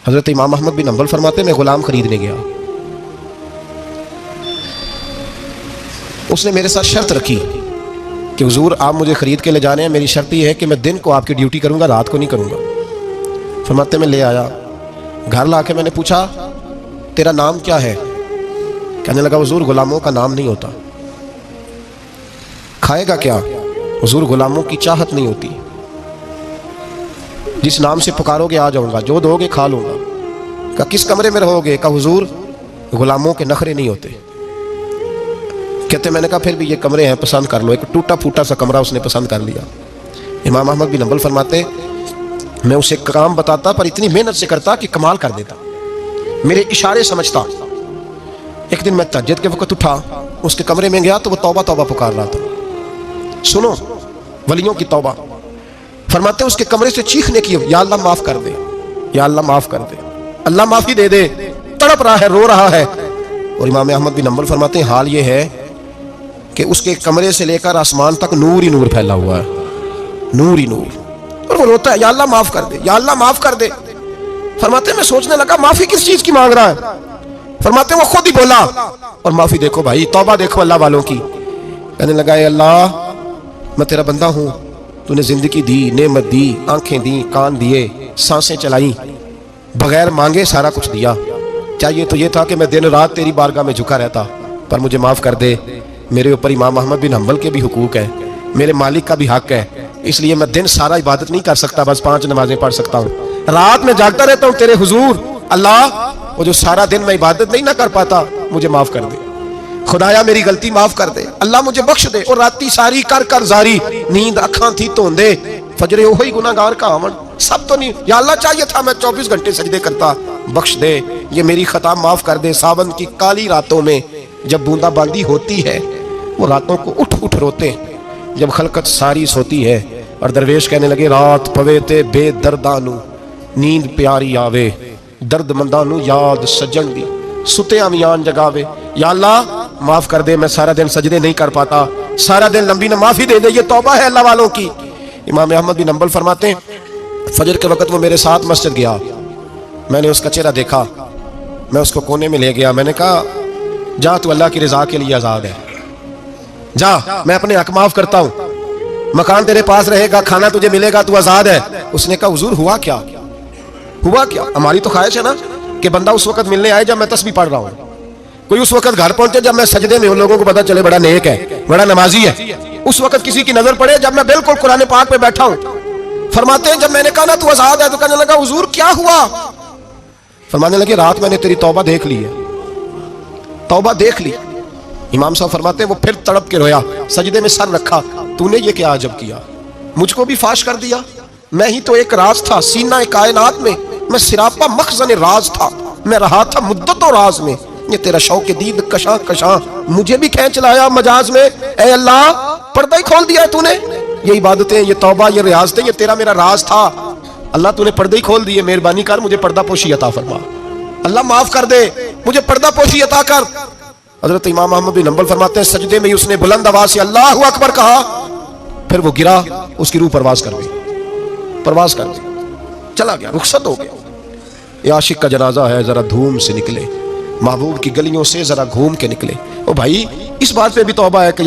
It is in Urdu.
حضرت امام احمد بن حنبل فرماتے میں غلام خریدنے گیا، اس نے میرے ساتھ شرط رکھی کہ حضور آپ مجھے خرید کے لے جانے ہیں، میری شرط یہ ہے کہ میں دن کو آپ کی ڈیوٹی کروں گا، رات کو نہیں کروں گا۔ فرماتے میں لے آیا، گھر لا کے میں نے پوچھا تیرا نام کیا ہے؟ کہنے لگا حضور غلاموں کا نام نہیں ہوتا۔ کھائے گا کیا؟ حضور غلاموں کی چاہت نہیں ہوتی، جس نام سے پکارو گے آ جاؤں گا، جو دو گے کھا لوں گا۔ کہا کس کمرے میں رہو گے؟ کہا حضور غلاموں کے نخرے نہیں ہوتے۔ کہتے میں نے کہا پھر بھی یہ کمرے ہیں، پسند کر لو۔ ایک ٹوٹا پھوٹا سا کمرہ اس نے پسند کر لیا۔ امام احمد بن حنبل فرماتے میں اسے کام بتاتا پر اتنی محنت سے کرتا کہ کمال کر دیتا، میرے اشارے سمجھتا۔ ایک دن میں تہجد کے وقت اٹھا، اس کے کمرے میں گیا تو وہ توبہ توبہ پکار رہا تھا۔ سنو ولیوں کی توبہ، فرماتے اس کے کمرے سے چیخنے کی، یا اللہ معاف کر دے، یا اللہ معاف کر دے، اللہ معافی دے دے، تڑپ رہا ہے، رو رہا ہے۔ اور امام احمد بن حنبل فرماتے ہیں حال یہ ہے کہ اس کے کمرے سے لے کر آسمان تک نور ہی نور پھیلا ہوا ہے، نور ہی نور، اور وہ روتا ہے یا اللہ معاف کر دے، یا اللہ معاف کر دے۔ فرماتے میں سوچنے لگا معافی کس چیز کی مانگ رہا ہے؟ فرماتے وہ خود ہی بولا، اور معافی دیکھو بھائی، توبہ دیکھو اللہ والوں کی۔ کہنے لگا اے اللہ میں تیرا بندہ ہوں، تو نے زندگی دی، نعمت دی، آنکھیں دی، کان دیے، سانسیں چلائیں، بغیر مانگے سارا کچھ دیا۔ چاہیے تو یہ تھا کہ میں دن رات تیری بارگاہ میں جھکا رہتا، پر مجھے معاف کر دے۔ میرے اوپر امام احمد بن حنبل کے بھی حقوق ہیں، میرے مالک کا بھی حق ہے، اس لیے میں دن سارا عبادت نہیں کر سکتا، بس 5 نمازیں پڑھ سکتا ہوں، رات میں جاگتا رہتا ہوں تیرے حضور۔ اللہ وہ جو سارا دن میں عبادت نہیں نہ کر پاتا مجھے معاف کر دے، خدایا میری غلطی معاف کر دے، اللہ مجھے بخش دے۔ اور راتی ساری کر کر زاری، نیند اکھاں تھی توندے، فجرے وہی گناہگار کا آون، سب تو نہیں، یا اللہ چاہیے تھا میں 24 گھنٹے سجدے کرتا، بخش دے، یہ میری خطا معاف کر دے۔ ساون کی کالی راتوں میں جب بوندا باندی ہوتی ہے، وہ راتوں کو اٹھ اٹھ روتے ہیں، جب خلقت ساری سوتی ہے، اور درویش کہنے لگے رات پوے تے بے دردانو نیند پیاری آوے، درد مندانو یاد سجن دی ستے امیان جگاوے۔ یا اللہ معاف کر دے، میں سارا دن سجدے نہیں کر پاتا، سارا دن لمبی نہ معافی دے دے، یہ توبہ ہے اللہ والوں کی۔ امام احمد بن حنبل فرماتے ہیں فجر کے وقت وہ میرے ساتھ مسجد گیا، میں نے اس کا چہرہ دیکھا، میں اس کو کونے میں لے گیا، میں نے کہا جا تو اللہ کی رضا کے لیے آزاد ہے، جا میں اپنے حق معاف کرتا ہوں، مکان تیرے پاس رہے گا، کھانا تجھے ملے گا، تو آزاد ہے۔ اس نے کہا حضور ہوا کیا؟ ہوا کیا؟ ہماری تو خواہش ہے نا کہ بندہ اس وقت ملنے آئے جب میں تسبیح پڑھ رہا ہوں، کوئی اس وقت گھر پہنچے جب میں سجدے میں ہوں، لوگوں کو پتا چلے بڑا نیک ہے، بڑا نمازی ہے، اس وقت کسی کی نظر پڑے جب میں بالکل قرآن پاک پہ بیٹھا ہوں۔ فرماتے ہیں جب میں نے کہا نا تو آزاد ہے، تو کہنے لگا حضور کیا ہوا؟ فرمانے لگے رات میں نے تیری توبہ دیکھ لی ہے، توبہ دیکھ لی۔ امام صاحب فرماتے ہیں وہ پھر تڑپ کے رویا، سجدے میں سر رکھا، تو نے یہ کیا عجب کیا، مجھ کو بھی فاش کر دیا، میں ہی تو ایک راز تھا سینہ کائنات میں، میں سراپا مخزن راز تھا، میں رہا تھا مدت و راز میں، یہ تیرا شوق دید کشاں کشاں مجھے بھی کھینچ لایا مجاز میں۔ اے اللہ پردہ ہی کھول دیا تو نے، یہ عبادتیں، یہ توبہ، یہ ریاضتیں، یہ تیرا میرا راز تھا، اللہ تو نے پردہ ہی کھول دیے، مہربانی کر مجھے پردہ پوشی عطا فرما، اللہ معاف کر دے، مجھے پردہ پوشی عطا کر۔ حضرت امام احمد بن حنبل فرماتے ہیں سجدے میں ہی اس نے بلند آواز سے اللہ اکبر کہا، پھر وہ گرا، اس کی روح پرواز کر گئی، پرواز کر گئی، چلا گیا، رخصت ہو گیا۔ یہ عاشق کا جنازہ ہے، ذرا دھوم سے نکلے، محبوب کی گلیوں سے ذرا گھوم کے نکلے۔ او بھائی اس بات پہ بھی توبہ ہے کہ